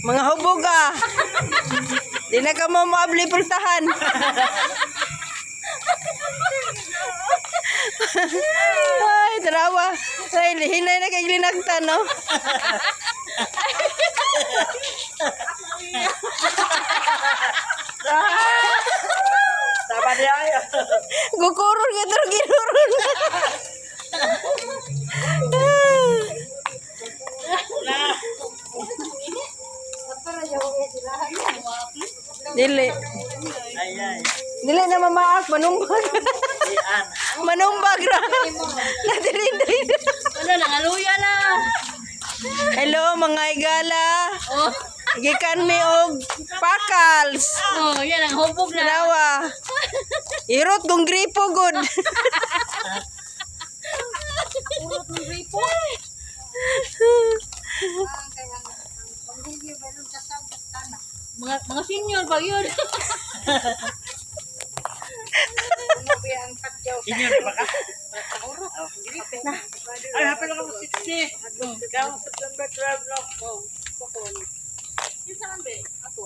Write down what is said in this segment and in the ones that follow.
Mga hubog ah. Di na ka mo maabli pultahan. Ay, tarawa. Ay, hinay na kay linagtan, no? Tama niya ay. Gukurun ka pero ginurun. Dili. Ay ay. Dili na mamaak, manumbag. Iyan. Manumbag ra. Nadirinday. Ano, nangaluya na. Hello mga igala. Oh, Gikan mi og pakals. oh, yan ang hubog na. Tarawa. Irot kong gripo good. Urot ng gripo. Mga senior ba yun? Inyo na ba ka? Ay, happy lang ako 60. Ikaw, September 12 lang. Yung saan ba? Ako.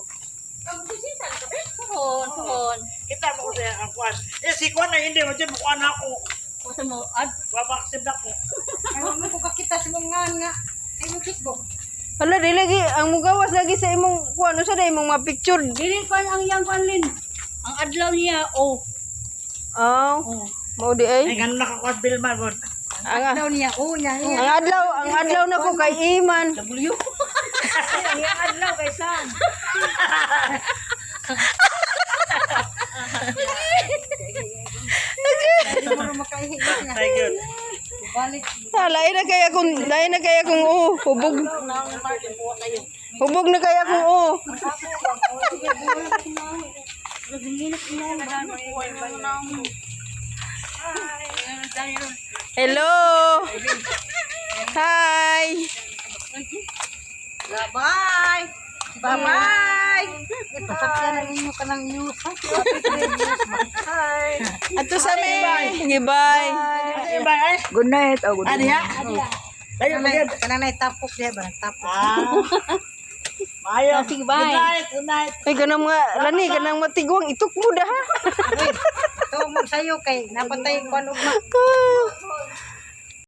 Ang bisita ka ba? Tuhon. Kita mo ko sa ang kwan. Eh, si kwan na hindi. Madyan mo kwan ako. Kusa mo, ad. Babakasib na ko. Ayaw mo ko kakita sa mga nga. Ay mo Facebook. Hala, di lagi. Ang mugawas lagi sa imong, kung ano sa na imong mapicture. Dili ko ang yang kanlin. Ang adlaw niya, oh. Oh, Oh. mao di ay. Ay, ganun nakakwan Bilma. God. Daw niya. Oo niya. Ang adlaw na ko kay Iman. W. Ang adlaw kay San. Hindi mo makahihiya niya. Ay, good. Balik. Lain na kaya kung hubog. Hubog na kaya kung Hello. Hi. Bye. Bye-bye. Pasakyan na ninyo ka ng news. Hi. Ato sa me. Gibay. Ay, bye. Ay, Good night. Oh, good Ano yan? Kayo, magyan. Kananay tapok diya ba? Tapok. Mayo. Sige, bye. Good night. Good night. Ay kanang mga lani kanang matigwang itok mo da ha. Ito mo sa'yo kay napatay ko ano ba?